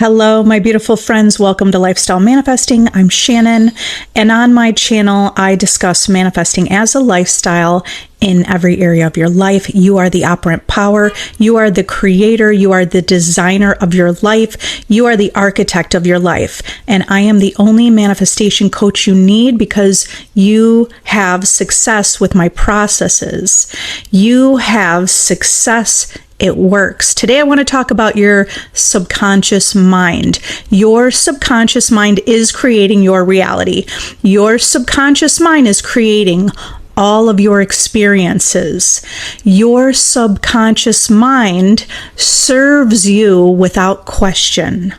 Hello, my beautiful friends. Welcome to Lifestyle Manifesting. I'm Shannon, and on my channel, I discuss manifesting as a lifestyle in every area of your life. You are the operant power. You are the creator. You are the designer of your life. You are the architect of your life. And I am the only manifestation coach you need because you have success with my processes. You have success. It works. Today, I want to talk about your subconscious mind. Your subconscious mind is creating your reality. Your subconscious mind is creating all of your experiences. Your subconscious mind serves you without question.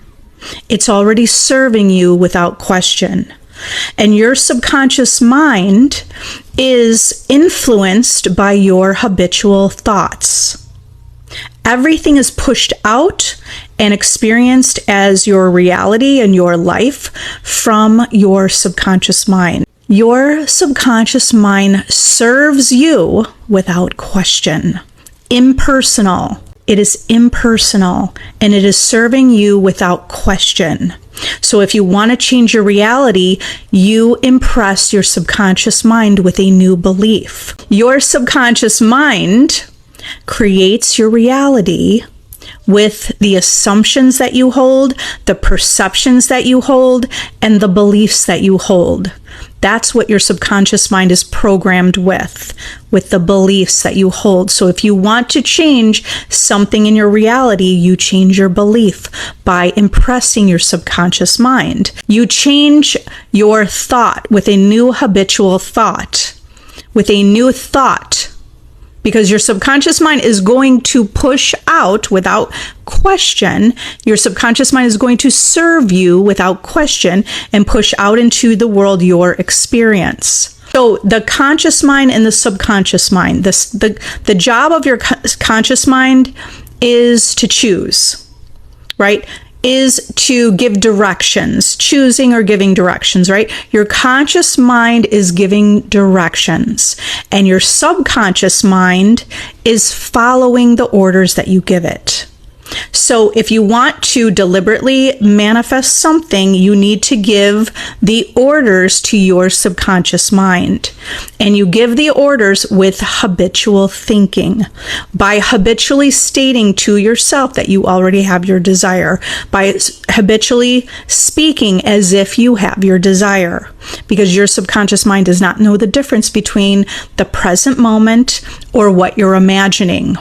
It's already serving you without question. And your subconscious mind is influenced by your habitual thoughts. Everything is pushed out and experienced as your reality and your life from your subconscious mind. Your subconscious mind serves you without question. Impersonal. It is impersonal, and it is serving you without question. So if you want to change your reality, you impress your subconscious mind with a new belief. Your subconscious mind creates your reality with the assumptions that you hold, the perceptions that you hold, and the beliefs that you hold. That's what your subconscious mind is programmed with the beliefs that you hold. So if you want to change something in your reality, you change your belief by impressing your subconscious mind. You change your thought with a new habitual thought, with a new thought. Because your subconscious mind is going to push out without question. Your subconscious mind is going to serve you without question and push out into the world your experience. So the conscious mind and the subconscious mind, the job of your conscious mind is to choose, right? Is to give directions, choosing or giving directions, right? Your conscious mind is giving directions, and your subconscious mind is following the orders that you give it. So if you want to deliberately manifest something, you need to give the orders to your subconscious mind. And you give the orders with habitual thinking, by habitually stating to yourself that you already have your desire, by habitually speaking as if you have your desire, because your subconscious mind does not know the difference between the present moment or what you're imagining.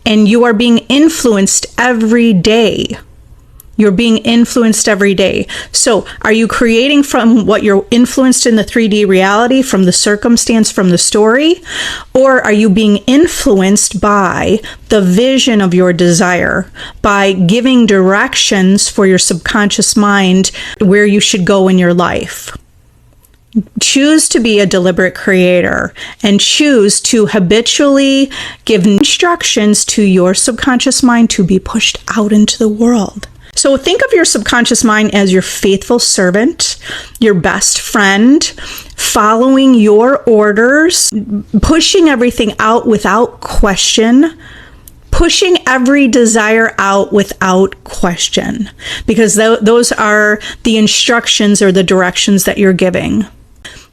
And you are being influenced every day. You're being influenced every day. So are you creating from what you're influenced in the 3D reality, from the circumstance, from the story? Or are you being influenced by the vision of your desire, by giving directions for your subconscious mind where you should go in your life? Choose to be a deliberate creator and choose to habitually give instructions to your subconscious mind to be pushed out into the world. So think of your subconscious mind as your faithful servant, your best friend, following your orders, pushing everything out without question, pushing every desire out without question, because those are the instructions or the directions that you're giving.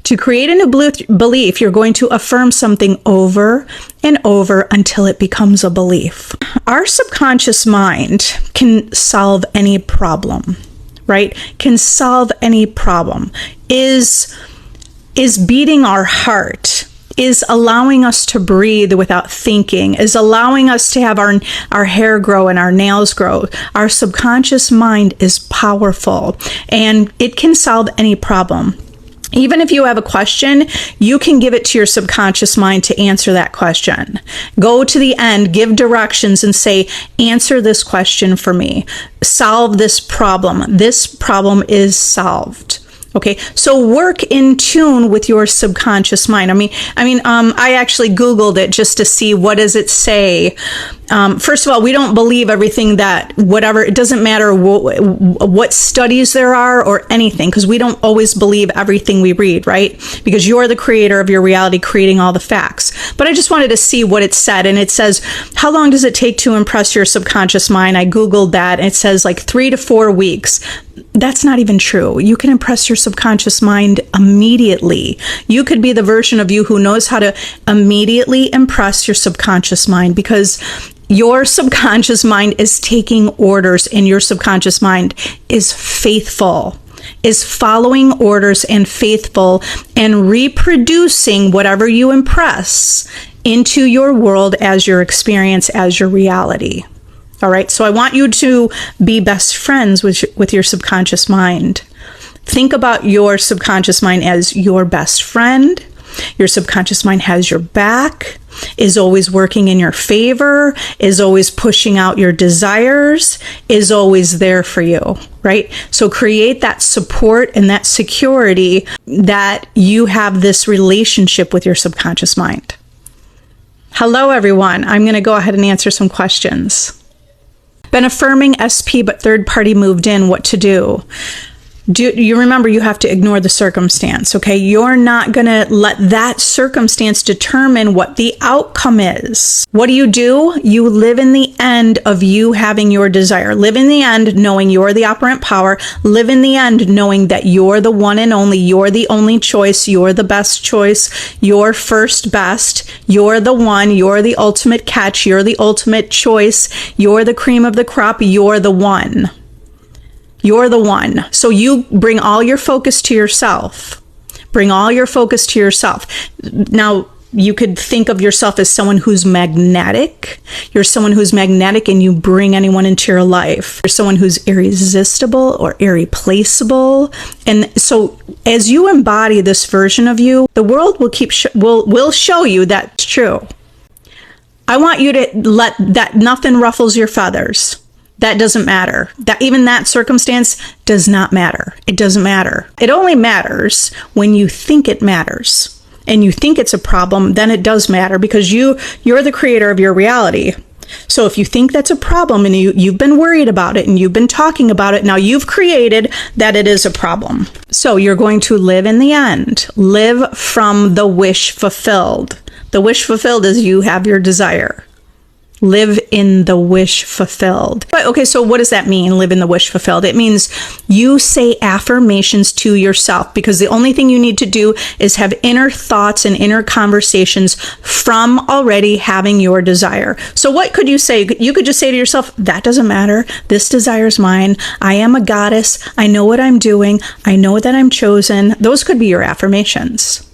To create a new belief, you're going to affirm something over and over until it becomes a belief. Our subconscious mind can solve any problem, right? Can solve any problem. Is beating our heart, is allowing us to breathe without thinking, is allowing us to have our hair grow and our nails grow. Our subconscious mind is powerful, and it can solve any problem. Even if you have a question, you can give it to your subconscious mind to answer that question. Go to the end, give directions, and say, answer this question for me. Solve this problem. This problem is solved. Okay, so work in tune with your subconscious mind. I actually Googled it just to see what does it say. First of all, we don't believe everything that whatever, it doesn't matter what studies there are or anything, because we don't always believe everything we read, right? Because you're the creator of your reality, creating all the facts. But I just wanted to see what it said. And it says, how long does it take to impress your subconscious mind? I Googled that, and it says like 3 to 4 weeks. That's not even true. You can impress your subconscious mind immediately. You could be the version of you who knows how to immediately impress your subconscious mind, because your subconscious mind is taking orders, and your subconscious mind is faithful, is following orders and faithful, and reproducing whatever you impress into your world as your experience, as your reality. All right, so I want you to be best friends with your subconscious mind. Think about your subconscious mind as your best friend. Your subconscious mind has your back, is always working in your favor, is always pushing out your desires, is always there for you, right? So create that support and that security that you have this relationship with your subconscious mind. Hello, everyone. I'm going to go ahead and answer some questions. Been affirming SP, but third party moved in. What to do? You remember you have to ignore the circumstance, okay? You're not going to let that circumstance determine what the outcome is. What do? You live in the end of you having your desire. Live in the end knowing you're the operant power. Live in the end knowing that you're the one and only. You're the only choice. You're the best choice. You're first best. You're the one. You're the ultimate catch. You're the ultimate choice. You're the cream of the crop. You're the one. You're the one. So you bring all your focus to yourself. Bring all your focus to yourself. Now, you could think of yourself as someone who's magnetic. You're someone who's magnetic and you bring anyone into your life. You're someone who's irresistible or irreplaceable. And so as you embody this version of you, the world will show you that's true. I want you to let that nothing ruffles your feathers. That doesn't matter. Even that circumstance does not matter. It doesn't matter. It only matters when you think it matters and you think it's a problem. Then it does matter, because you're the creator of your reality. So if you think that's a problem and you've been worried about it and you've been talking about it, now you've created that it is a problem. So you're going to live in the end. Live from the wish fulfilled. The wish fulfilled is you have your desire. Live in the wish fulfilled. But okay, so what does that mean, live in the wish fulfilled? It means you say affirmations to yourself, because the only thing you need to do is have inner thoughts and inner conversations from already having your desire. So what could you say? You could just say to yourself, that doesn't matter. This desire is mine. I am a goddess. I know what I'm doing. I know that I'm chosen. Those could be your affirmations.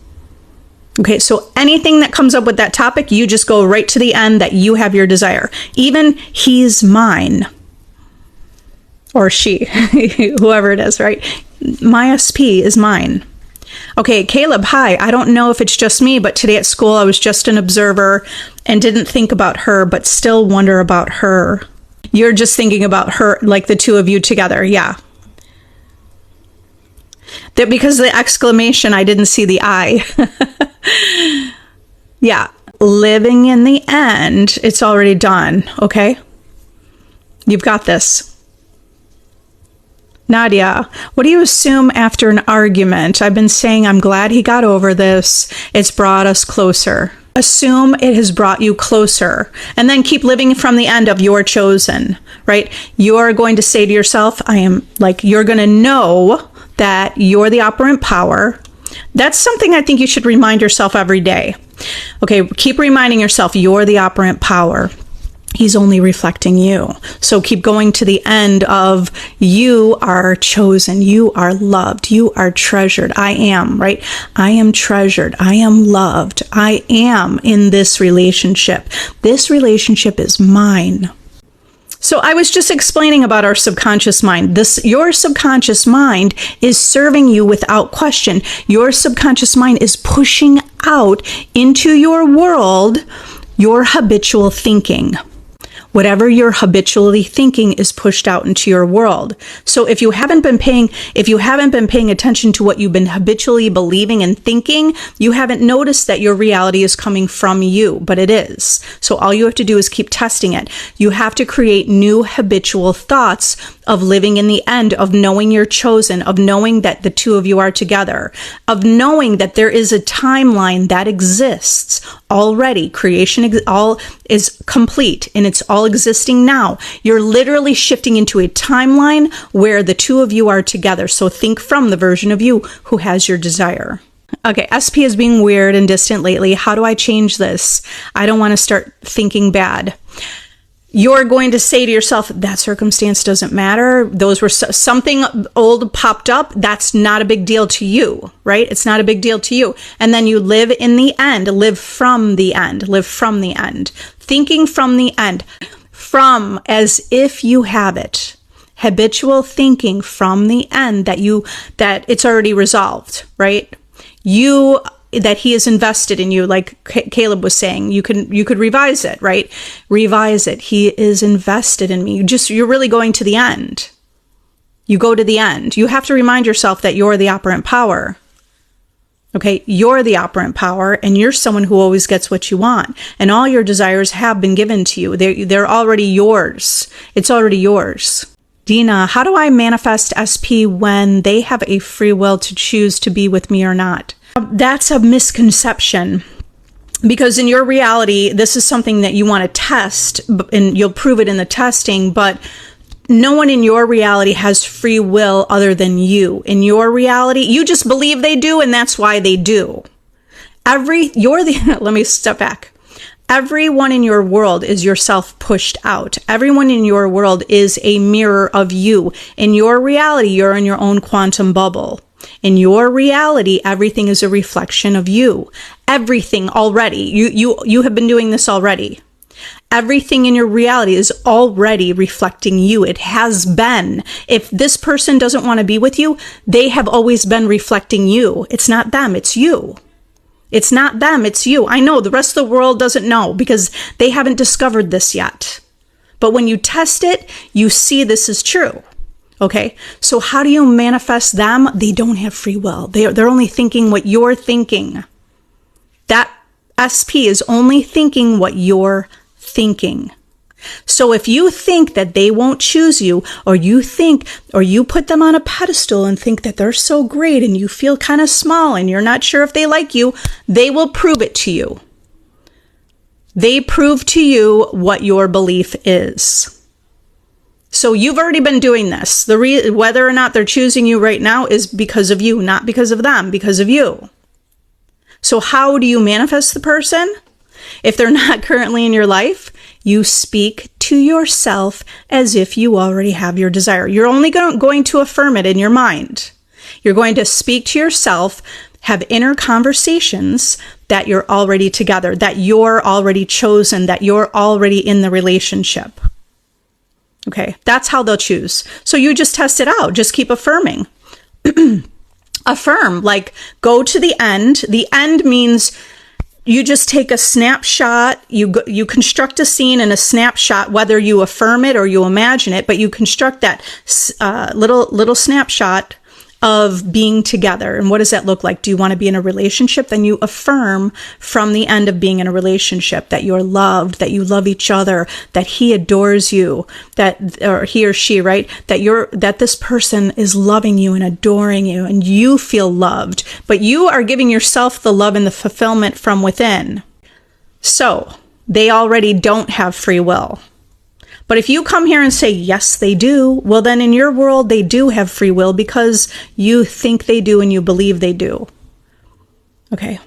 Okay, so anything that comes up with that topic, you just go right to the end that you have your desire. Even he's mine. Or she, whoever it is, right? My SP is mine. Okay, Caleb, hi. I don't know if it's just me, but today at school I was just an observer and didn't think about her, but still wonder about her. You're just thinking about her, like the two of you together. Yeah. That because the exclamation, I didn't see the I. Yeah, living in the end, it's already done, okay? You've got this. Nadia, what do you assume after an argument? I've been saying I'm glad he got over this. It's brought us closer. Assume it has brought you closer, and then keep living from the end of you're chosen, right? You're going to say to yourself, you're going to know that you're the operant power. That's something I think you should remind yourself every day. Okay, keep reminding yourself you're the operant power. He's only reflecting you. So keep going to the end of you are chosen, you are loved, you are treasured. I am, right? I am treasured. I am loved. I am in this relationship. This relationship is mine. So I was just explaining about our subconscious mind. Your subconscious mind is serving you without question. Your subconscious mind is pushing out into your world your habitual thinking. Whatever you're habitually thinking is pushed out into your world. So if you haven't been paying attention to what you've been habitually believing and thinking, you haven't noticed that your reality is coming from you, but it is. So all you have to do is keep testing it. You have to create new habitual thoughts of living in the end, of knowing you're chosen, of knowing that the two of you are together, of knowing that there is a timeline that exists already. Creation all is complete and it's all existing now. You're literally shifting into a timeline where the two of you are together. So think from the version of you who has your desire. Okay, SP is being weird and distant lately. How do I change this? I don't want to start thinking bad. You're going to say to yourself, that circumstance doesn't matter. Those were something old popped up. That's not a big deal to you, right? It's not a big deal to you. And then you live in the end, live from the end, live from the end, thinking from the end, from as if you have it. Habitual thinking from the end that it's already resolved, right? That he is invested in you, like Caleb was saying. You could revise it, right? Revise it. He is invested in me. You're really going to the end. You go to the end. You have to remind yourself that you're the operant power. Okay, you're the operant power, and you're someone who always gets what you want. And all your desires have been given to you. They're already yours. It's already yours. Dina, how do I manifest SP when they have a free will to choose to be with me or not? That's a misconception, because in your reality, this is something that you want to test, and you'll prove it in the testing, but no one in your reality has free will other than you. In your reality, you just believe they do, and that's why they do. Let me step back. Everyone in your world is yourself pushed out. Everyone in your world is a mirror of you. In your reality, you're in your own quantum bubble. In your reality, everything is a reflection of you. Everything already. You have been doing this already. Everything in your reality is already reflecting you. It has been. If this person doesn't want to be with you, they have always been reflecting you. It's not them, it's you. It's not them, it's you. I know the rest of the world doesn't know because they haven't discovered this yet. But when you test it, you see this is true. Okay, so how do you manifest them? They don't have free will. They're only thinking what you're thinking. That SP is only thinking what you're thinking. So if you think that they won't choose you, or you put them on a pedestal and think that they're so great and you feel kind of small and you're not sure if they like you, they will prove it to you. They prove to you what your belief is. So you've already been doing this. Whether or not they're choosing you right now is because of you, not because of them, because of you. So how do you manifest the person? If they're not currently in your life, you speak to yourself as if you already have your desire. You're only going to affirm it in your mind. You're going to speak to yourself, have inner conversations that you're already together, that you're already chosen, that you're already in the relationship. Okay, that's how they'll choose. So you just test it out. Just keep affirming. Affirm, like go to the end. The end means you just take a snapshot. You construct a scene in a snapshot, whether you affirm it or you imagine it, but you construct that little snapshot of being together. And what does that look like? Do you want to be in a relationship? Then you affirm from the end of being in a relationship that you're loved, that you love each other, that he adores you, or he or she, right? That this person is loving you and adoring you, and you feel loved, but you are giving yourself the love and the fulfillment from within. So they already don't have free will. But if you come here and say, yes, they do, well, then in your world, they do have free will because you think they do and you believe they do. Okay.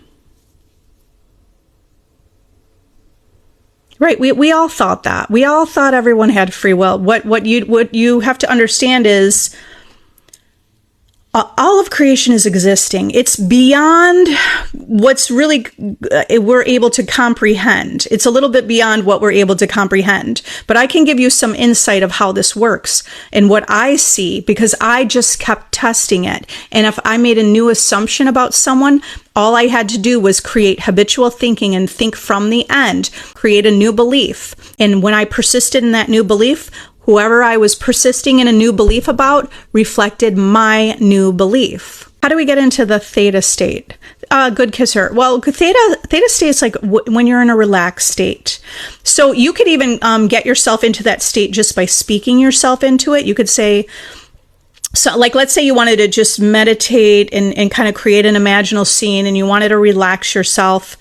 Right. We all thought that. We all thought everyone had free will. What you have to understand is All of creation is existing. It's beyond what's really we're able to comprehend. It's a little bit beyond what we're able to comprehend. But I can give you some insight of how this works and what I see, because I just kept testing it. And if I made a new assumption about someone, all I had to do was create habitual thinking and think from the end, create a new belief. And when I persisted in that new belief, whoever I was persisting in a new belief about reflected my new belief. How do we get into the theta state? Good kisser. Well, theta state is like when you're in a relaxed state. So you could even get yourself into that state just by speaking yourself into it. You could say, so like, let's say you wanted to just meditate and kind of create an imaginal scene, and you wanted to relax yourself.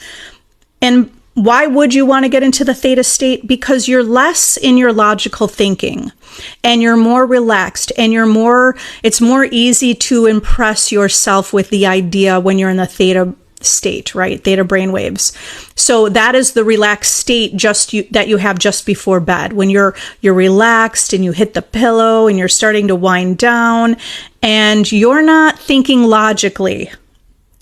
And why would you want to get into the theta state? Because you're less in your logical thinking and you're more relaxed and it's more easy to impress yourself with the idea when you're in the theta state, right? Theta brainwaves. So that is the relaxed state that you have just before bed, when you're relaxed and you hit the pillow and you're starting to wind down and you're not thinking logically.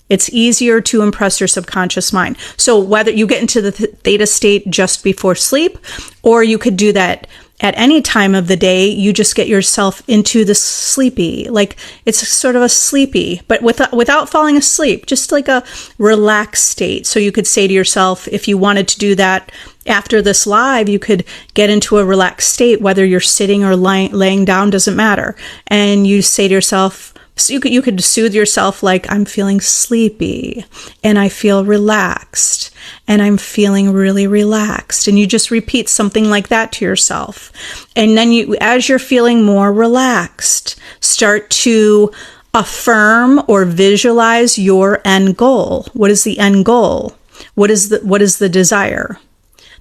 It's easier to impress your subconscious mind. So whether you get into the theta state just before sleep, or you could do that at any time of the day, you just get yourself into the sleepy, like it's sort of a sleepy, but without falling asleep, just like a relaxed state. So you could say to yourself, if you wanted to do that after this live, you could get into a relaxed state, whether you're sitting or laying down, doesn't matter. And you say to yourself, so you could soothe yourself like, I'm feeling sleepy and I feel relaxed and I'm feeling really relaxed. And you just repeat something like that to yourself. And then as you're feeling more relaxed, start to affirm or visualize your end goal. What is the end goal? What is the desire?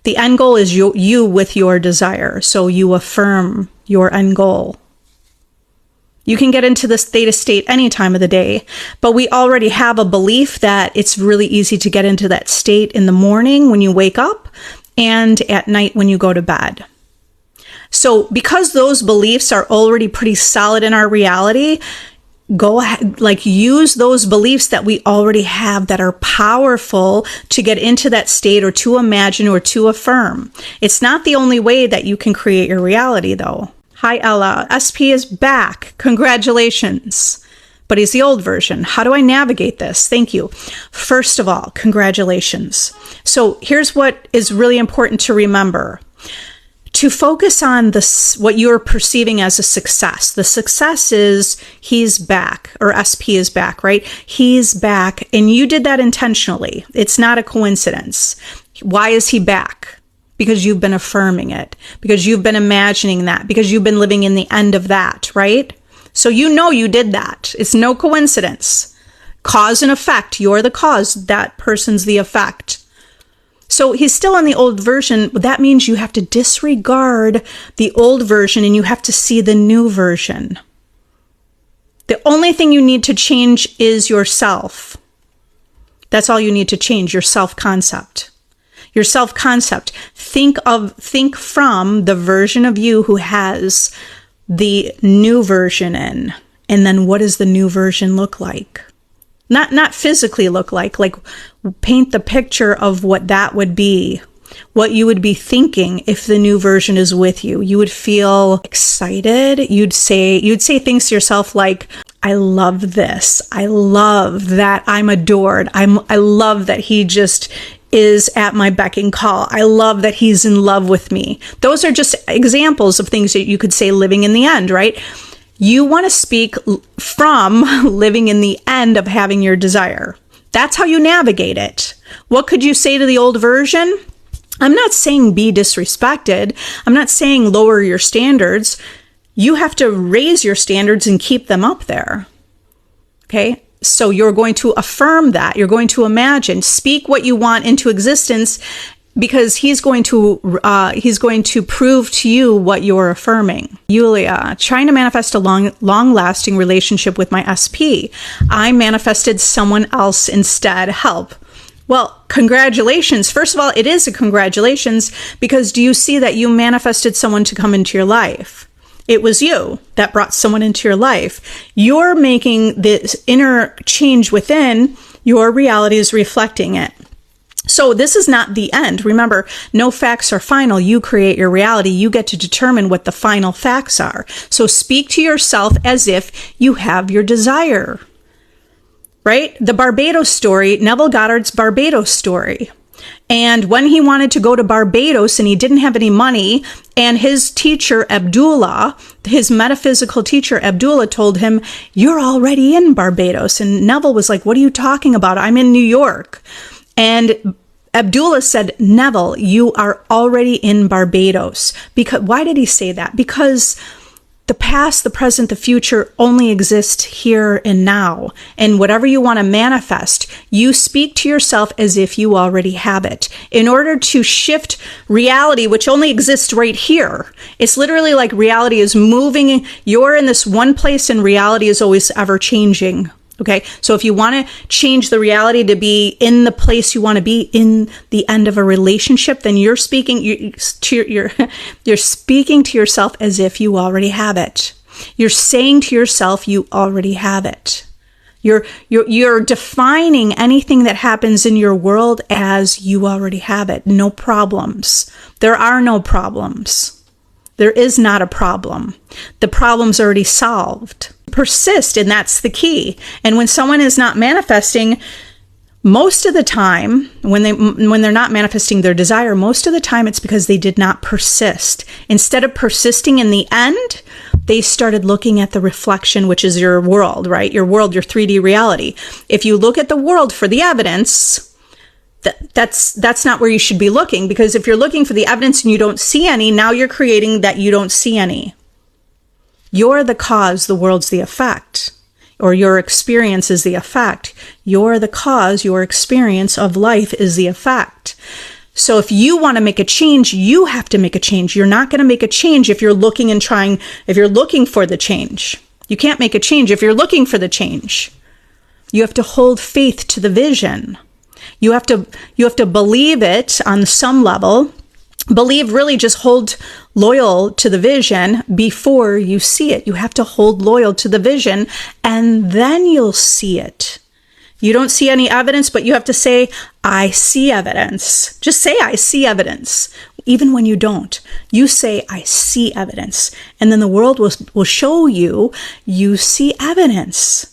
The end goal is you with your desire. So you affirm your end goal. You can get into this theta state any time of the day, but we already have a belief that it's really easy to get into that state in the morning when you wake up and at night when you go to bed. So because those beliefs are already pretty solid in our reality, go ahead, like use those beliefs that we already have that are powerful to get into that state or to imagine or to affirm. It's not the only way that you can create your reality though. Hi, Ella. SP is back. Congratulations. But he's the old version. How do I navigate this? Thank you. First of all, congratulations. So here's what is really important to remember. To focus on what you're perceiving as a success. The success is he's back, or SP is back, right? He's back. And you did that intentionally. It's not a coincidence. Why is he back? Because you've been affirming it, because you've been imagining that, because you've been living in the end of that, right? So you know you did that. It's no coincidence. Cause and effect. You're the cause. That person's the effect. So he's still in the old version. That means you have to disregard the old version and you have to see the new version. The only thing you need to change is yourself. That's all you need to change, your self-concept. Your self-concept. Think from the version of you who has the new version in. And then what does the new version look like? Not physically look like paint the picture of what that would be, what you would be thinking if the new version is with you. You would feel excited. You'd say things to yourself like, I love this. I love that I'm adored. I love that he just is at my beck and call. I love that he's in love with me. Those are just examples of things that you could say living in the end, right? You want to speak from living in the end of having your desire. That's how you navigate it. What could you say to the old version? I'm not saying be disrespected. I'm not saying lower your standards. You have to raise your standards and keep them up there. Okay? So you're going to affirm that. You're going to imagine, speak what you want into existence, because he's going to prove to you what you're affirming. Yulia, trying to manifest a long-lasting relationship with my SP. I manifested someone else instead. Help. Well, congratulations. First of all, it is a congratulations, because do you see that you manifested someone to come into your life? It was you that brought someone into your life. You're making this inner change within. Your reality is reflecting it. So this is not the end. Remember, no facts are final. You create your reality. You get to determine what the final facts are. So speak to yourself as if you have your desire. Right? The Barbados story, Neville Goddard's Barbados story. And when he wanted to go to Barbados and he didn't have any money, and his teacher, Abdullah, his metaphysical teacher, Abdullah, told him, "You're already in Barbados." And Neville was like, "What are you talking about? I'm in New York." And Abdullah said, "Neville, you are already in Barbados." Because why did he say that? Because the past, the present, the future only exist here and now. And whatever you want to manifest, you speak to yourself as if you already have it. In order to shift reality, which only exists right here, it's literally like reality is moving. You're in this one place and reality is always ever changing. Okay, so if you want to change the reality to be in the place you want to be in the end of a relationship, then you're speaking you're speaking to yourself as if you already have it. You're saying to yourself you already have it. You're defining anything that happens in your world as you already have it. No problems. There are no problems. There is not a problem. The problem's already solved. Persist, and that's the key. And when someone is not manifesting, most of the time, when they're not manifesting their desire, most of the time it's because they did not persist. Instead of persisting in the end, they started looking at the reflection, which is your world, right? Your world, your 3D reality. If you look at the world for the evidence, that's not where you should be looking, because if you're looking for the evidence and you don't see any, now you're creating that you don't see any. You're the cause, the world's the effect, or your experience is the effect. You're the cause, your experience of life is the effect. So if you want to make a change, you have to make a change. You're not going to make a change if you're looking for the change. You can't make a change if you're looking for the change. You have to hold faith to the vision. You have to believe it on some level. Believe, really just hold loyal to the vision before you see it. You have to hold loyal to the vision and then you'll see it. You don't see any evidence, but you have to say, "I see evidence." Just say, "I see evidence." Even when you don't, you say, "I see evidence." And then the world will show you see evidence.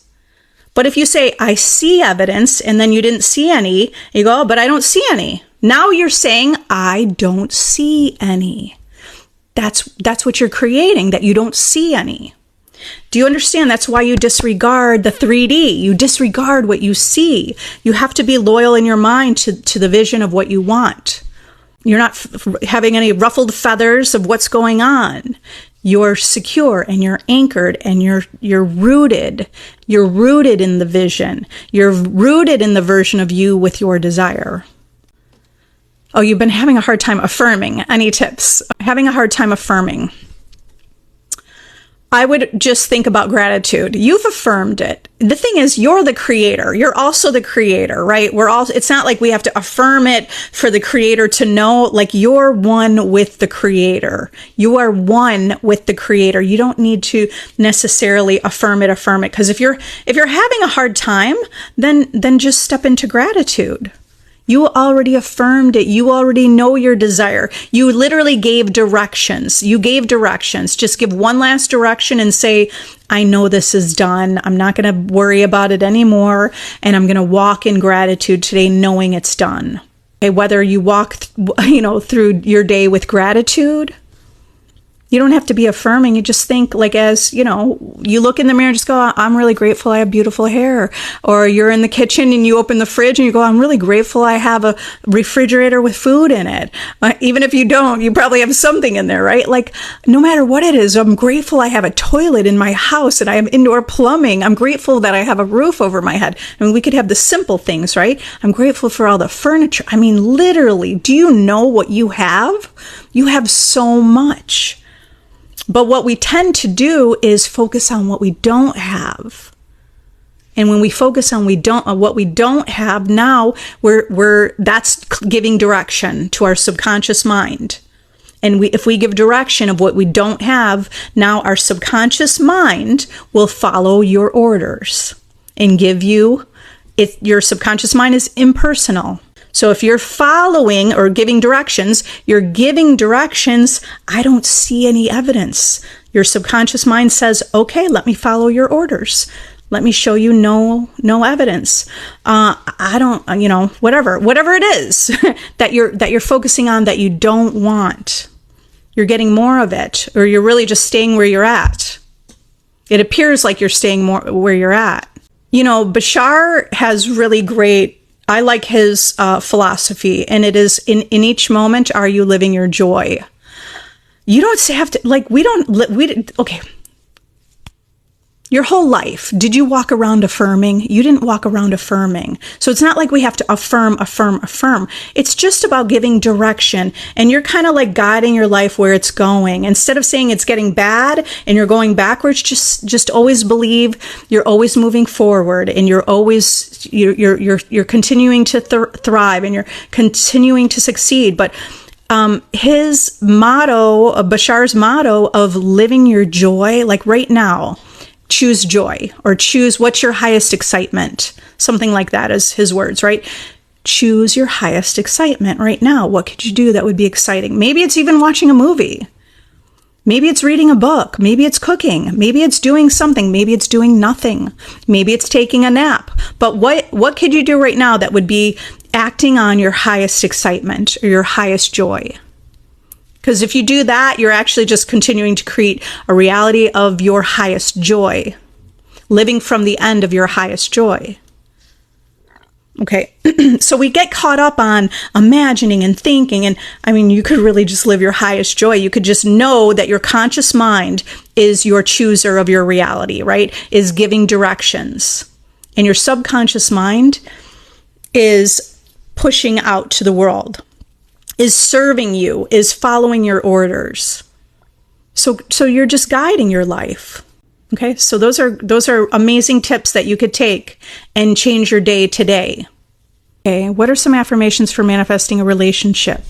But if you say, "I see evidence," and then you didn't see any, you go, "Oh, but I don't see any." Now you're saying, "I don't see any." That's what you're creating, that you don't see any. Do you understand? That's why you disregard the 3D. You disregard what you see. You have to be loyal in your mind to the vision of what you want. You're not having any ruffled feathers of what's going on. You're secure and you're anchored and you're rooted. You're rooted in the vision. You're rooted in the version of you with your desire. Oh, you've been having a hard time affirming. Any tips? Having a hard time affirming. I would just think about gratitude. You've affirmed it. The thing is, you're the creator. You're also the creator, right? It's not like we have to affirm it for the creator to know. Like, you're one with the creator. You are one with the creator. You don't need to necessarily affirm it. Because if you're having a hard time, then just step into gratitude. You already affirmed it. You already know your desire. You literally gave directions. Just give one last direction and say, "I know this is done. I'm not going to worry about it anymore. And I'm going to walk in gratitude today, knowing it's done." Okay, whether you walk, through your day with gratitude, you don't have to be affirming. You just think, like, as, you look in the mirror and just go, "I'm really grateful I have beautiful hair." Or you're in the kitchen and you open the fridge and you go, "I'm really grateful I have a refrigerator with food in it." Even if you don't, you probably have something in there, right? Like, no matter what it is, I'm grateful I have a toilet in my house and I have indoor plumbing. I'm grateful that I have a roof over my head. I mean, we could have the simple things, right? I'm grateful for all the furniture. I mean, literally, do you know what you have? You have so much. But what we tend to do is focus on what we don't have. And when we focus on what we don't have, now that's giving direction to our subconscious mind. And if we give direction of what we don't have, now our subconscious mind will follow your orders and give you, your subconscious mind is impersonal. So if you're following or giving directions, you're giving directions, I don't see any evidence. Your subconscious mind says, okay, let me follow your orders. Let me show you no evidence. I don't, whatever it is that you're focusing on that you don't want. You're getting more of it, or you're really just staying where you're at. It appears like you're staying more where you're at. Bashar has really great, I like his philosophy, and it is in each moment, are you living your joy? You don't have to, okay. Your whole life, did you walk around affirming? You didn't walk around affirming. So it's not like we have to affirm. It's just about giving direction, and you're kind of like guiding your life where it's going. Instead of saying it's getting bad and you're going backwards, just always believe you're always moving forward, and you're always, you're continuing to thrive, and you're continuing to succeed. But his motto, Bashar's motto of living your joy, like right now, choose joy, or choose what's your highest excitement. Something like that is his words, right? Choose your highest excitement right now. What could you do that would be exciting? Maybe it's even watching a movie. Maybe it's reading a book. Maybe it's cooking. Maybe it's doing something. Maybe it's doing nothing. Maybe it's taking a nap. But what could you do right now that would be acting on your highest excitement or your highest joy? Because if you do that, you're actually just continuing to create a reality of your highest joy, living from the end of your highest joy. Okay, so we get caught up on imagining and thinking, and you could really just live your highest joy. You could just know that your conscious mind is your chooser of your reality, right? Is giving directions. And your subconscious mind is pushing out to the world, is serving you, is following your orders. So you're just guiding your life. Okay, so those are amazing tips that you could take and change your day today. Okay, what are some affirmations for manifesting a relationship?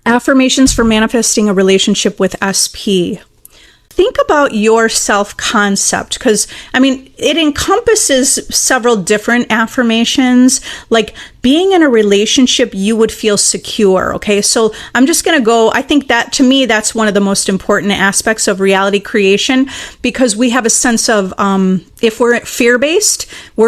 Affirmations for manifesting a relationship with SP. Think about your self-concept, because, it encompasses several different affirmations. Like being in a relationship, you would feel secure. Okay, so I'm just going to go, I think that to me, that's one of the most important aspects of reality creation, because we have a sense of, if we're fear-based,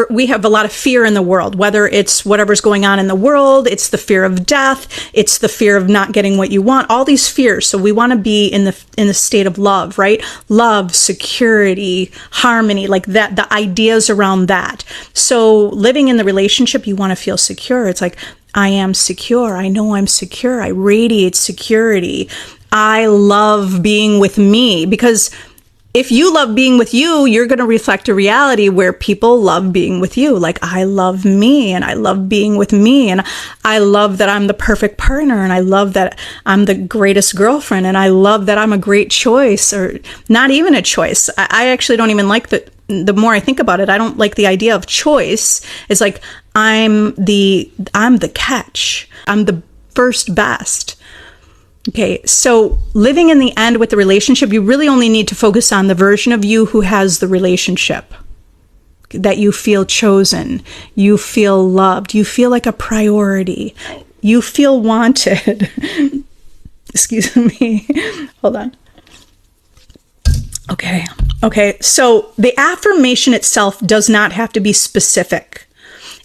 we have a lot of fear in the world, whether it's whatever's going on in the world, it's the fear of death, it's the fear of not getting what you want, all these fears. So we want to be in the state of love, right? Love, security, harmony, like that, the ideas around that. So living in the relationship, you want to feel secure. It's like, I am secure. I know I'm secure. I radiate security. I love being with me, because if you love being with you, you're going to reflect a reality where people love being with you. Like, I love me, and I love being with me, and I love that I'm the perfect partner, and I love that I'm the greatest girlfriend, and I love that I'm a great choice, or not even a choice. I actually don't even like the more I think about it, I don't like the idea of choice. It's like, I'm the catch. I'm the first best. Okay, so living in the end with the relationship, you really only need to focus on the version of you who has the relationship, that you feel chosen, you feel loved, you feel like a priority, you feel wanted. Excuse me. Hold on. Okay, so the affirmation itself does not have to be specific.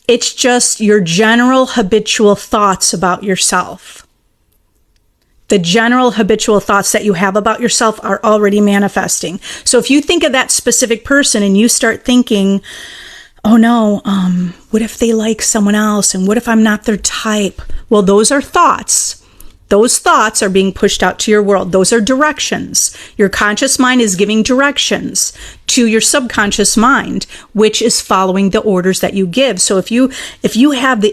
It's just your general habitual thoughts about yourself. The general habitual thoughts that you have about yourself are already manifesting. So if you think of that specific person and you start thinking, oh no, what if they like someone else? And what if I'm not their type? Well, those are thoughts. Those thoughts are being pushed out to your world. Those are directions. Your conscious mind is giving directions to your subconscious mind, which is following the orders that you give. So if you have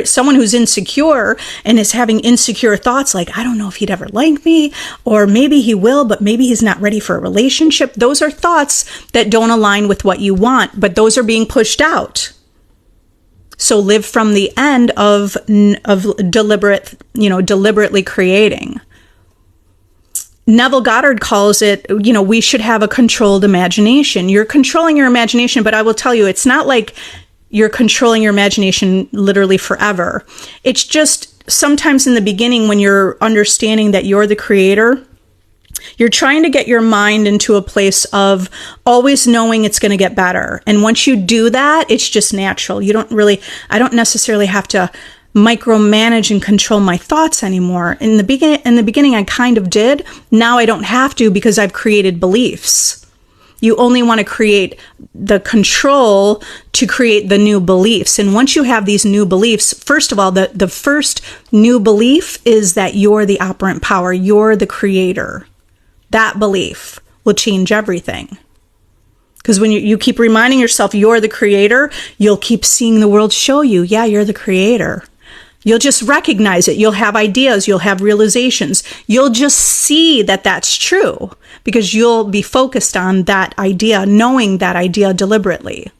someone who's insecure and is having insecure thoughts like, I don't know if he'd ever like me, or maybe he will, but maybe he's not ready for a relationship. Those are thoughts that don't align with what you want, but those are being pushed out. So live from the end of deliberately creating. Neville Goddard calls it, we should have a controlled imagination. You're controlling your imagination, but I will tell you, it's not like you're controlling your imagination literally forever. It's just sometimes in the beginning when you're understanding that you're the creator, you're trying to get your mind into a place of always knowing it's going to get better. And once you do that, it's just natural. I don't necessarily have to micromanage and control my thoughts anymore. In the beginning, I kind of did. Now I don't have to because I've created beliefs. You only want to create the control to create the new beliefs. And once you have these new beliefs, first of all, the first new belief is that you're the operant power. You're the creator. That belief will change everything. Because when you keep reminding yourself you're the creator, you'll keep seeing the world show you, yeah, you're the creator. You'll just recognize it. You'll have ideas. You'll have realizations. You'll just see that that's true because you'll be focused on that idea, knowing that idea deliberately.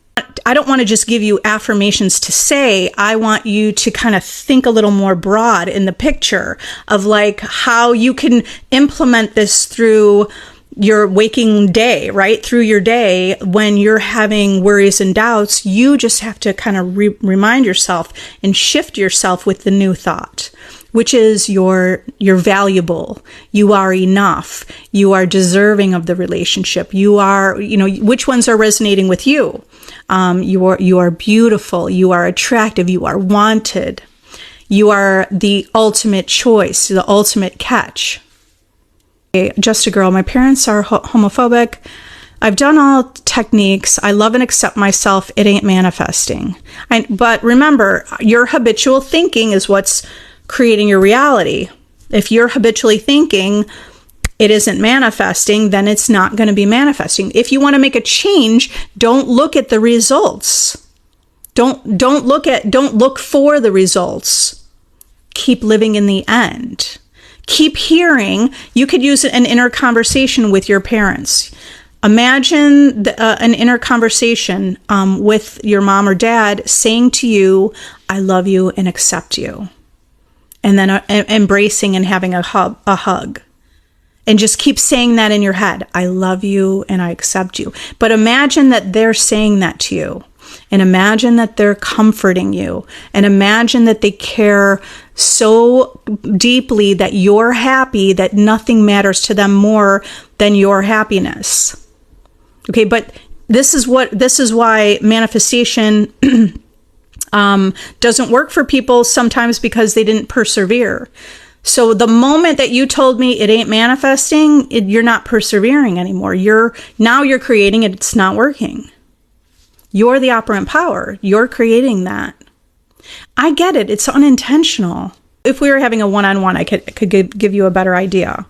I don't want to just give you affirmations to say. I want you to kind of think a little more broad in the picture of like how you can implement this through your waking day, right? Through your day when you're having worries and doubts, you just have to kind of remind yourself and shift yourself with the new thought, which is you're valuable. You are enough. You are deserving of the relationship. You are, which ones are resonating with you? You are beautiful. You are attractive. You are wanted. You are the ultimate choice, the ultimate catch. Just a girl. My parents are homophobic. I've done all techniques. I love and accept myself. It ain't manifesting. But remember, your habitual thinking is what's creating your reality. If you're habitually thinking it isn't manifesting, then it's not going to be manifesting. If you want to make a change, don't look at the results. Don't look for the results. Keep living in the end. Keep hearing. You could use an inner conversation with your parents. Imagine an inner conversation with your mom or dad saying to you, I love you and accept you. And then embracing and having a hug. And just keep saying that in your head. I love you and I accept you. But imagine that they're saying that to you. And imagine that they're comforting you. And imagine that they care so deeply that you're happy, that nothing matters to them more than your happiness. Okay, but this is why manifestation doesn't work for people sometimes because they didn't persevere. So the moment that you told me it ain't manifesting, you're not persevering anymore. You're creating it. It's not working. You're the operant power. You're creating that. I get it. It's unintentional. If we were having a one-on-one, I could give you a better idea.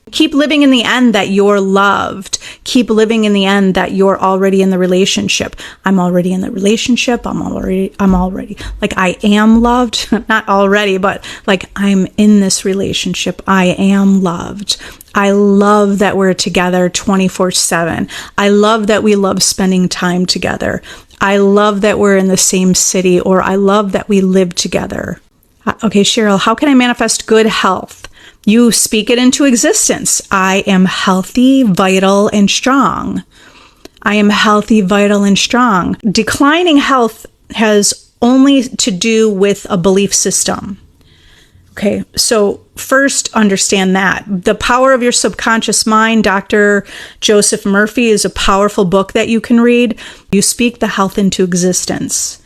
Keep living in the end that you're loved. Keep living in the end that you're already in the relationship. I'm already in the relationship. I'm already, like I am loved. Not already, but like I'm in this relationship. I am loved. I love that we're together 24/7. I love that we love spending time together. I love that we're in the same city, or I love that we live together. Okay, Cheryl, how can I manifest good health? You speak it into existence. I am healthy, vital, and strong. I am healthy, vital, and strong. Declining health has only to do with a belief system. Okay, so first understand that. The Power of Your Subconscious Mind, Dr. Joseph Murphy, is a powerful book that you can read. You speak the health into existence.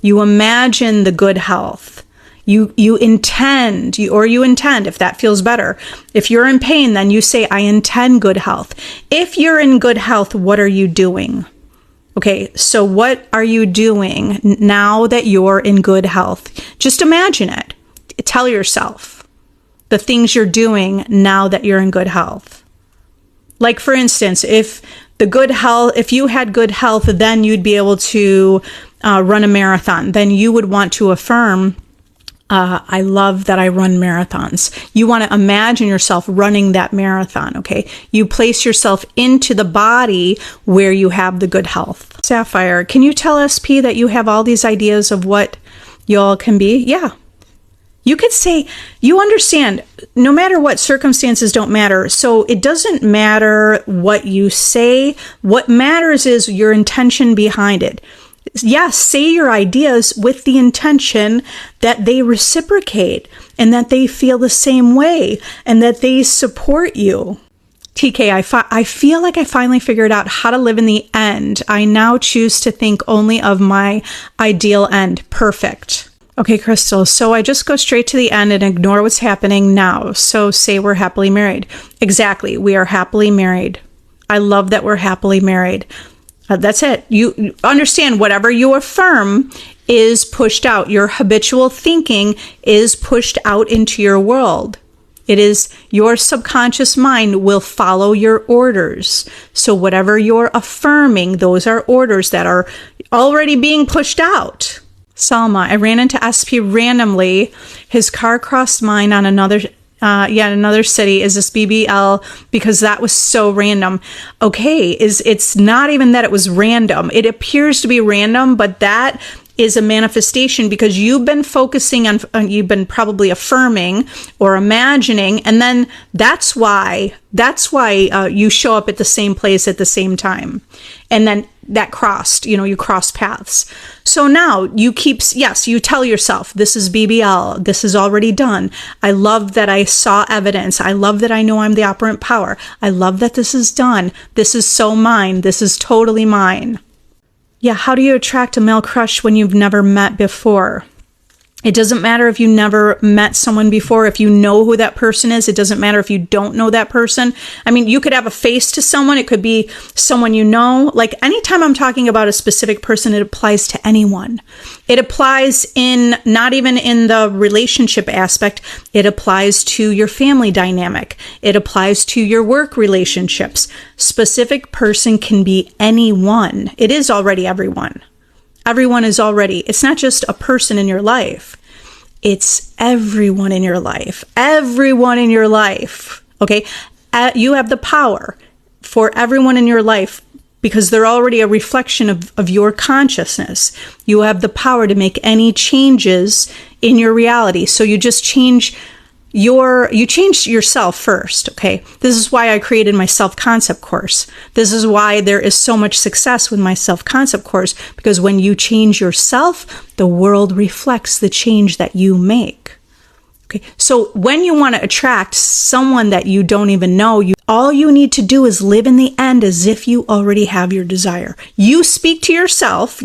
You imagine the good health. You intend, if that feels better. If you're in pain, then you say, I intend good health. If you're in good health, what are you doing? Okay, so what are you doing now that you're in good health? Just imagine it. Tell yourself the things you're doing now that you're in good health. Like, for instance, if you had good health, then you'd be able to run a marathon. Then you would want to affirm, I love that I run marathons. You want to imagine yourself running that marathon, okay? You place yourself into the body where you have the good health. Sapphire, can you tell SP that you have all these ideas of what y'all can be? Yeah. You could say, you understand, no matter what, circumstances don't matter. So it doesn't matter what you say. What matters is your intention behind it. Yes, say your ideas with the intention that they reciprocate and that they feel the same way and that they support you. TK, I feel like I finally figured out how to live in the end. I now choose to think only of my ideal end. Perfect. Okay, Crystal, so I just go straight to the end and ignore what's happening now. So say we're happily married. Exactly. We are happily married. I love that we're happily married. That's it. You understand, whatever you affirm is pushed out. Your habitual thinking is pushed out into your world. It is your subconscious mind will follow your orders. So whatever you're affirming, those are orders that are already being pushed out. Salma, I ran into SP randomly. His car crossed mine on another city. Is this BBL? Because that was so random. Okay, it's not even that it was random. It appears to be random, but that is a manifestation because you've been focusing on, you've been probably affirming or imagining, and then that's why you show up at the same place at the same time. And then that crossed, you crossed paths. So now you you tell yourself, this is BBL, this is already done. I love that I saw evidence. I love that I know I'm the operant power. I love that this is done. This is so mine. This is totally mine. Yeah, how do you attract a male crush when you've never met before? It doesn't matter if you never met someone before. If you know who that person is, it doesn't matter if you don't know that person. I mean, you could have a face to someone. It could be someone you know. Like anytime I'm talking about a specific person, it applies to anyone. It applies not even in the relationship aspect. It applies to your family dynamic. It applies to your work relationships. Specific person can be anyone. It is already everyone. Everyone is already, it's not just a person in your life. It's everyone in your life. Everyone in your life. Okay. You have the power for everyone in your life because they're already a reflection of your consciousness. You have the power to make any changes in your reality. So you just change yourself first, okay? This is why I created my Selfconcept course. This is why there is so much success with my Selfconcept course, because when you change yourself, the world reflects the change that you make. Okay, so when you want to attract someone that you don't even know, all you need to do is live in the end as if you already have your desire. You speak to yourself,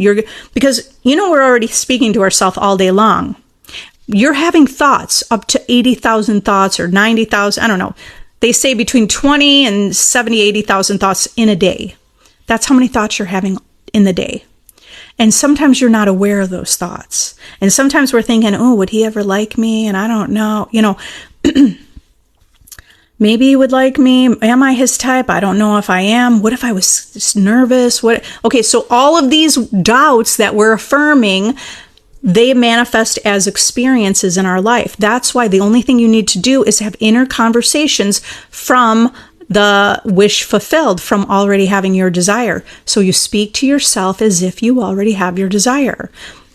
because we're already speaking to ourselves all day long. You're having thoughts up to 80,000 thoughts or 90,000. I don't know. They say between 20 and 70, 80,000 thoughts in a day. That's how many thoughts you're having in the day. And sometimes you're not aware of those thoughts. And sometimes we're thinking, oh, would he ever like me? And I don't know. Maybe he would like me. Am I his type? I don't know if I am. What if I was just nervous? Okay, so all of these doubts that we're affirming, they manifest as experiences in our life. That's why the only thing you need to do is have inner conversations from the wish fulfilled, from already having your desire. So you speak to yourself as if you already have your desire.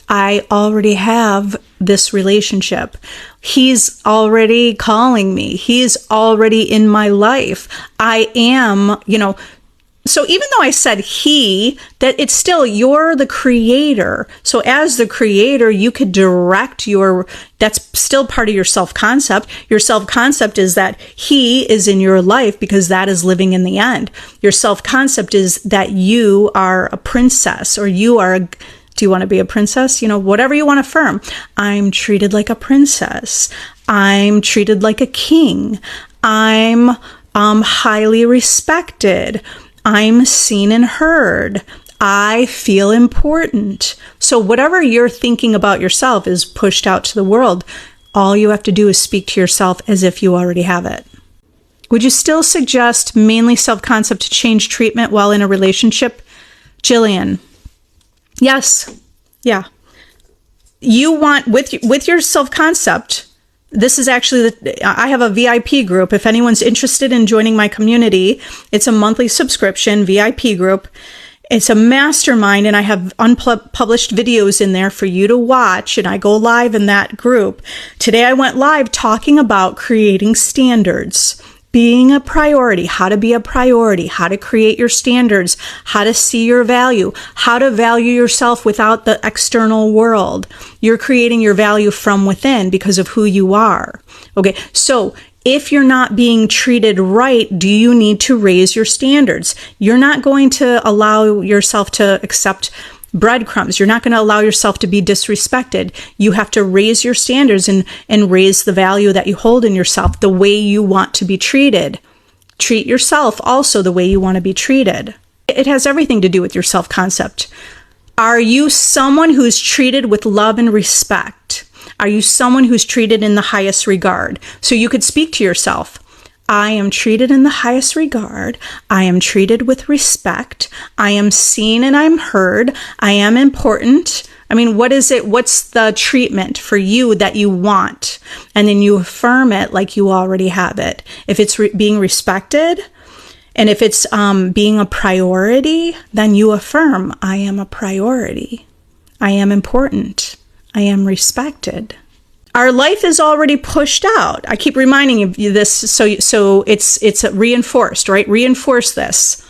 I already have this relationship. He's already calling me. He's already in my life. I am, So even though I said that it's still, you're the creator. So as the creator, you could direct that's still part of your self-concept. Your self-concept is that he is in your life because that is living in the end. Your self-concept is that you are a princess, or do you want to be a princess? Whatever you want to affirm. I'm treated like a princess. I'm treated like a king. I'm highly respected. I'm seen and heard. I feel important. So whatever you're thinking about yourself is pushed out to the world. All you have to do is speak to yourself as if you already have it. Would you still suggest mainly self-concept to change treatment while in a relationship? Jillian. Yes. Yeah. you want, with your self-concept, this is actually, I have a VIP group. If anyone's interested in joining my community, it's a monthly subscription VIP group. It's a mastermind, and I have unpublished videos in there for you to watch, and I go live in that group. Today I went live talking about creating standards, being a priority, how to be a priority, how to create your standards, how to see your value, how to value yourself without the external world. You're creating your value from within because of who you are. Okay, so if you're not being treated right, do you need to raise your standards? You're not going to allow yourself to accept breadcrumbs. You're not going to allow yourself to be disrespected. You have to raise your standards and raise the value that you hold in yourself, the way you want to be treated. Treat yourself also the way you want to be treated. It has everything to do with your self-concept. Are you someone who's treated with love and respect? Are you someone who's treated in the highest regard? So you could speak to yourself. I am treated in the highest regard. I am treated with respect. I am seen and I'm heard. I am important. I mean, what is it? What's the treatment for you that you want? And then you affirm it like you already have it. If it's being respected, and if it's being a priority, then you affirm, I am a priority. I am important. I am respected. Our life is already pushed out. I keep reminding you this, so it's reinforced, right? Reinforce this.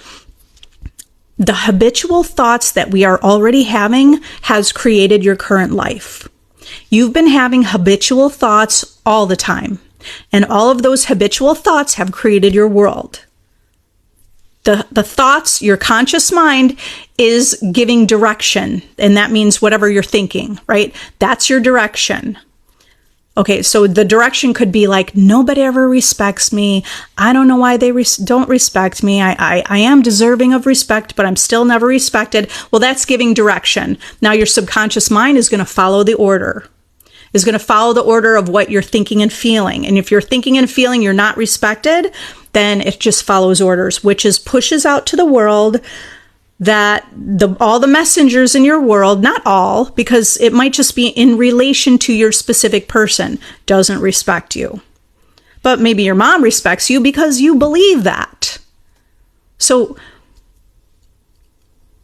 The habitual thoughts that we are already having has created your current life. You've been having habitual thoughts all the time, and all of those habitual thoughts have created your world. The thoughts, your conscious mind is giving direction, and that means whatever you're thinking, right? That's your direction. Okay, so the direction could be like, nobody ever respects me. I don't know why they don't respect me. I am deserving of respect, but I'm still never respected. Well, that's giving direction. Now your subconscious mind is going to follow the order. Is going to follow the order of what you're thinking and feeling. And if you're thinking and feeling you're not respected, then it just follows orders, which is pushes out to the world that all the messengers in your world, not all, because it might just be in relation to your specific person, doesn't respect you. But maybe your mom respects you because you believe that. So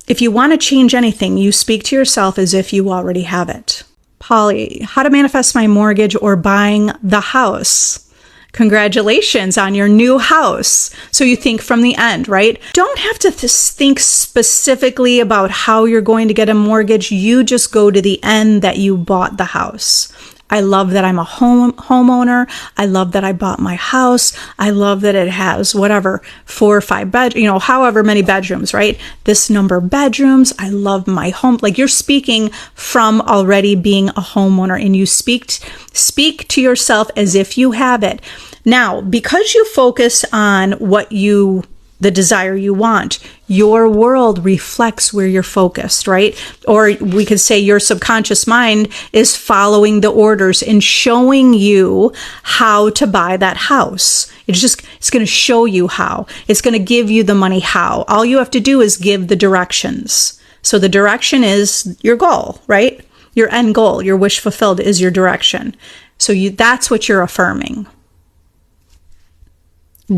if you want to change anything, you speak to yourself as if you already have it. Polly, how to manifest my mortgage or buying the house. Congratulations on your new house. So you think from the end, right? Don't have to think specifically about how you're going to get a mortgage. You just go to the end that you bought the house. I love that I'm a homeowner. I love that I bought my house. I love that it has whatever, 4 or 5 however many bedrooms, right? This number of bedrooms. I love my home. Like you're speaking from already being a homeowner, and you speak to yourself as if you have it. Now, because you focus on the desire you want, your world reflects where you're focused, right? Or we could say your subconscious mind is following the orders and showing you how to buy that house. It's going to show you how. It's going to give you the money how. All you have to do is give the directions. So the direction is your goal, right? Your end goal, your wish fulfilled is your direction. So that's what you're affirming.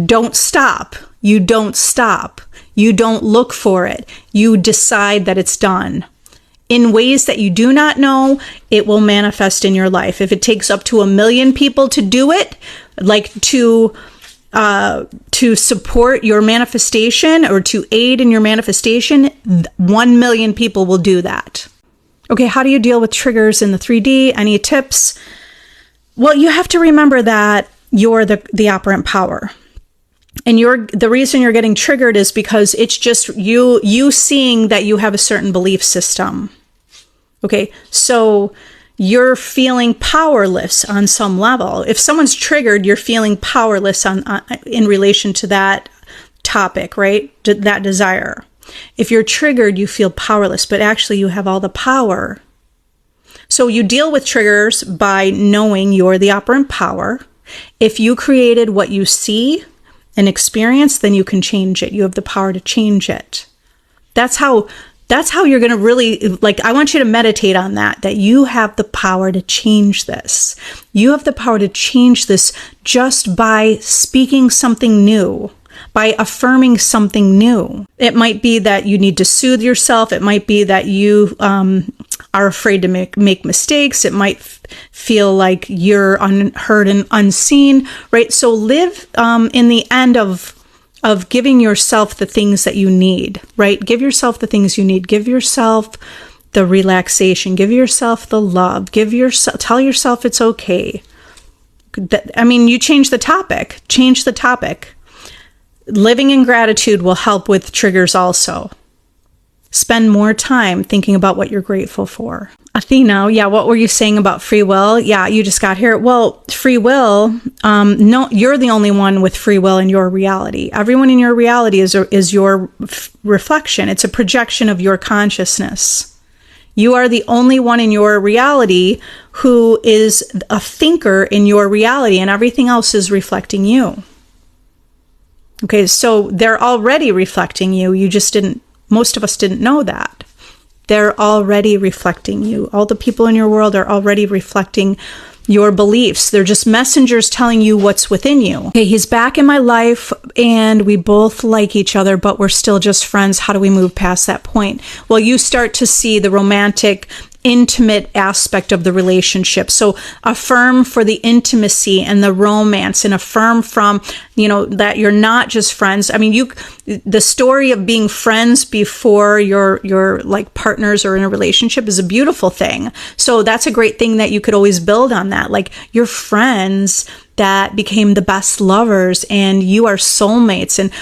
Don't stop. You don't stop. You don't look for it. You decide that it's done. In ways that you do not know, it will manifest in your life. If it takes up to 1 million people to do it, like to support your manifestation or to aid in your manifestation, 1 million people will do that. Okay, how do you deal with triggers in the 3D? Any tips? Well, you have to remember that you're the operant power. And the reason you're getting triggered is because it's just you seeing that you have a certain belief system. Okay, so you're feeling powerless on some level. If someone's triggered, you're feeling powerless in relation to that topic, right? That desire. If you're triggered, you feel powerless, but actually you have all the power. So you deal with triggers by knowing you're the operant power. If you created what you see and experience, then you can change it. You have the power to change it. That's how That's how you're going to really, like, I want you to meditate on that you have the power to change this. You have the power to change this just by speaking something new, by affirming something new. It might be that you need to soothe yourself. It might be that you are afraid to make mistakes. It might feel like you're unheard and unseen, right? So live in the end of giving yourself the things that you need, right? Give yourself the things you need. Give yourself the relaxation. Give yourself the love. Tell yourself it's okay. You change the topic. Change the topic. Living in gratitude will help with triggers also. Spend more time thinking about what you're grateful for. Athena, yeah, what were you saying about free will? Yeah, you just got here. Well, free will, no, you're the only one with free will in your reality. Everyone in your reality is your reflection. It's a projection of your consciousness. You are the only one in your reality who is a thinker in your reality, and everything else is reflecting you. Okay, so they're already reflecting you. Most of us didn't know that. They're already reflecting you. All the people in your world are already reflecting your beliefs. They're just messengers telling you what's within you. Okay, he's back in my life and we both like each other, but we're still just friends. How do we move past that point? Well, you start to see the romantic, intimate aspect of the relationship. So affirm for the intimacy and the romance, and affirm from, that you're not just friends. The story of being friends before you're like partners or in a relationship is a beautiful thing. So that's a great thing that you could always build on that. Like, you're friends that became the best lovers and you are soulmates. And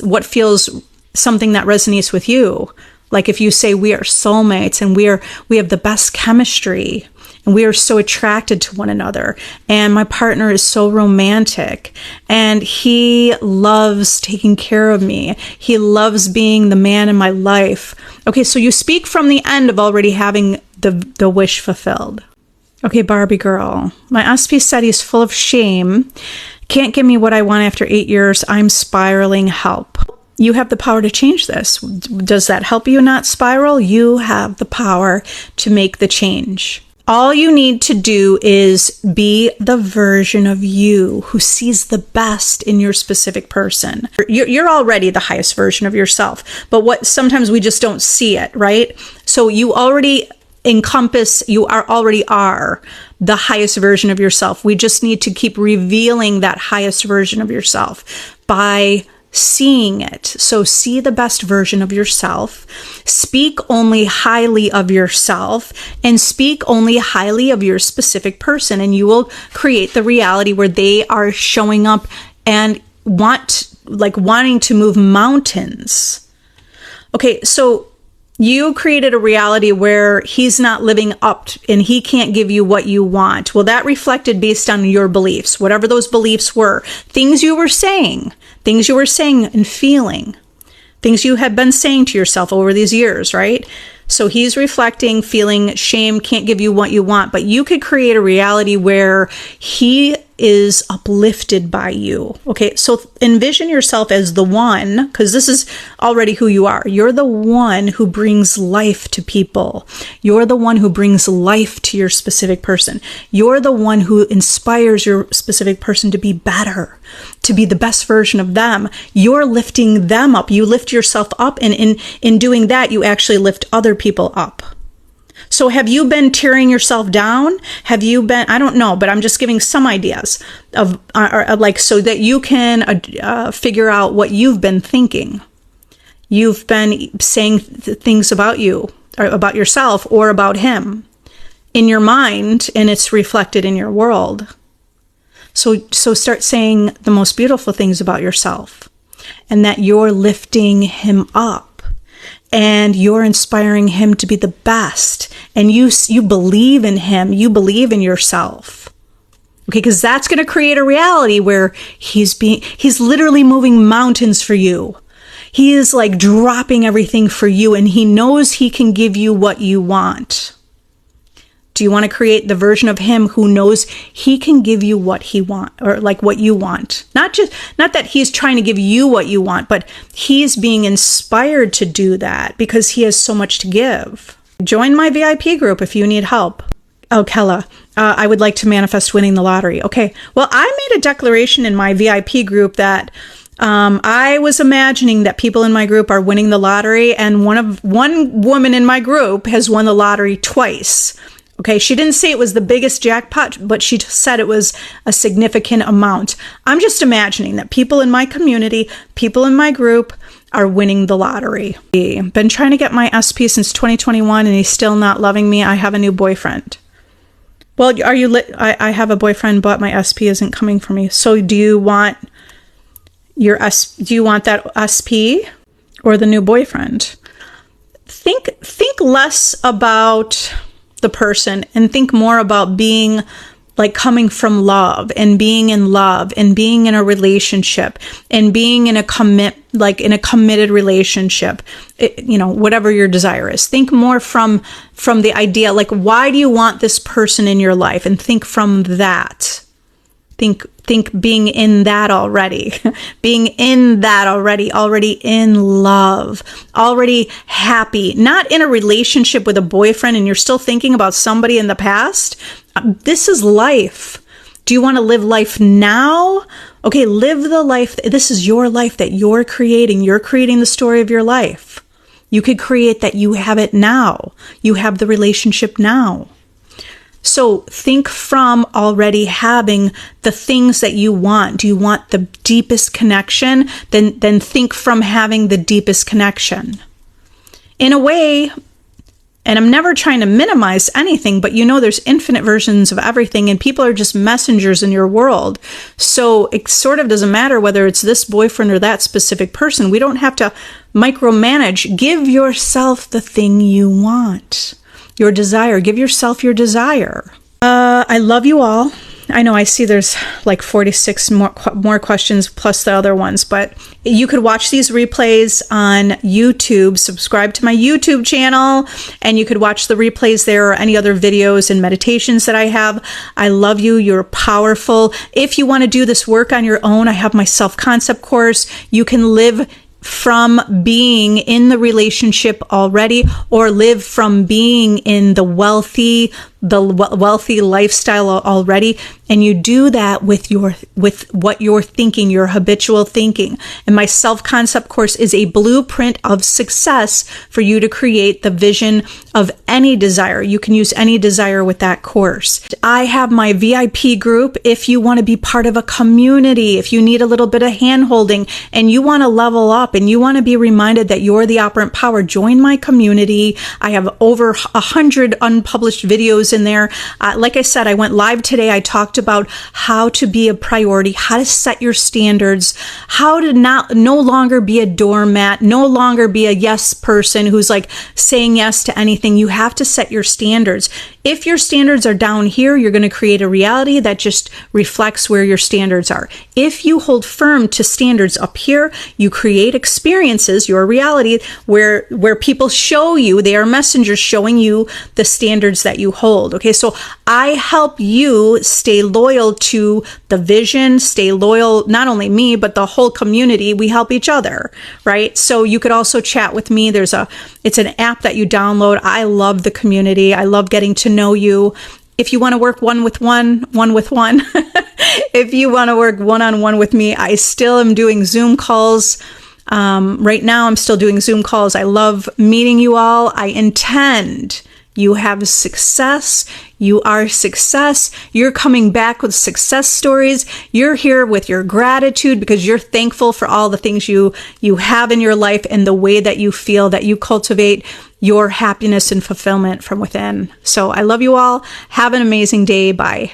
what feels something that resonates with you? Like if you say we are soulmates and we have the best chemistry and we are so attracted to one another, and my partner is so romantic and he loves taking care of me. He loves being the man in my life. Okay, so you speak from the end of already having the wish fulfilled. Okay, Barbie girl, my SP said he's full of shame. Can't give me what I want after 8 years. I'm spiraling. Help. You have the power to change this. Does that help you not spiral? You have the power to make the change. All you need to do is be the version of you who sees the best in your specific person. You're already the highest version of yourself, but sometimes we just don't see it, right? So you already already are the highest version of yourself. We just need to keep revealing that highest version of yourself by seeing it. So see the best version of yourself, speak only highly of yourself, and speak only highly of your specific person, and you will create the reality where they are showing up and wanting to move mountains. Okay, so you created a reality where he's not living up and he can't give you what you want. Well, that reflected based on your beliefs, whatever those beliefs were, things you were saying and feeling, things you had been saying to yourself over these years, right? So he's reflecting, feeling shame, can't give you what you want, but you could create a reality where he is uplifted by you. Okay, so envision yourself as the one, because this is already who you are. You're the one who brings life to people. You're the one who brings life to your specific person. You're the one who inspires your specific person to be better, to be the best version of them. You're lifting them up. You lift yourself up, and in doing that, you actually lift other people up. So have you been tearing yourself down? Have you been, I don't know, but I'm just giving some ideas of so that you can figure out what you've been thinking. You've been saying things about you, or about yourself, or about him in your mind, and it's reflected in your world. So start saying the most beautiful things about yourself, and that you're lifting him up. And you're inspiring him to be the best. And you believe in him. You believe in yourself. Okay, because that's going to create a reality where he's literally moving mountains for you. He is like dropping everything for you, and he knows he can give you what you want. Do you want to create the version of him who knows he can give you what he wants, or like what you want? Not that he's trying to give you what you want, but he's being inspired to do that because he has so much to give. Join my VIP group if you need help. Oh, Kella, I would like to manifest winning the lottery. Okay, well, I made a declaration in my VIP group that I was imagining that people in my group are winning the lottery, and one woman in my group has won the lottery twice. Okay, she didn't say it was the biggest jackpot, but she said it was a significant amount. I'm just imagining that people in my community, people in my group are winning the lottery. Been trying to get my SP since 2021 and he's still not loving me. I have a new boyfriend. Well, I have a boyfriend, but my SP isn't coming for me. So do you want that SP or the new boyfriend? Think less about the person and think more about being like coming from love and being in love and being in a relationship and being in a committed relationship, whatever your desire is. Think more from the idea, like, why do you want this person in your life? And think from that. Think being in that already, being in that already in love, already happy, not in a relationship with a boyfriend and you're still thinking about somebody in the past. This is life. Do you want to live life now? Okay, live the life. This is your life that you're creating. You're creating the story of your life. You could create that you have it now. You have the relationship now. So think from already having the things that you want. Do you want the deepest connection? Then think from having the deepest connection. In a way, and I'm never trying to minimize anything, but there's infinite versions of everything and people are just messengers in your world. So it sort of doesn't matter whether it's this boyfriend or that specific person. We don't have to micromanage. Give yourself the thing you want. Your desire. Give yourself your desire. I love you all. I know I see there's like 46 more questions plus the other ones, but you could watch these replays on YouTube. Subscribe to my YouTube channel and you could watch the replays there or any other videos and meditations that I have. I love you. You're powerful. If you want to do this work on your own, I have my Selfconcept course. You can live from being in the relationship already or live from being in the wealthy lifestyle already. And you do that with what you're thinking, your habitual thinking. And my Self-Concept course is a blueprint of success for you to create the vision of any desire. You can use any desire with that course. I have my VIP group. If you want to be part of a community, if you need a little bit of hand holding and you want to level up and you want to be reminded that you're the operant power, join my community. I have over 100 unpublished videos in there. Like I said, I went live today. I talked about how to be a priority, how to set your standards, how to no longer be a doormat, no longer be a yes person who's like saying yes to anything. You have to set your standards. If your standards are down here, you're going to create a reality that just reflects where your standards are. If you hold firm to standards up here, you create experiences, your reality, where people show you, they are messengers showing you the standards that you hold. Okay, so I help you stay loyal to the vision, stay loyal, not only me, but the whole community. We help each other, right? So you could also chat with me. It's an app that you download. I love the community. I love getting to know you. If you want to work one with one, if you want to work one-on-one with me, I still am doing Zoom calls. Right now, I'm still doing Zoom calls. I love meeting you all. I intend you have success. You are success. You're coming back with success stories. You're here with your gratitude because you're thankful for all the things you have in your life and the way that you feel, that you cultivate your happiness and fulfillment from within. So I love you all. Have an amazing day. Bye.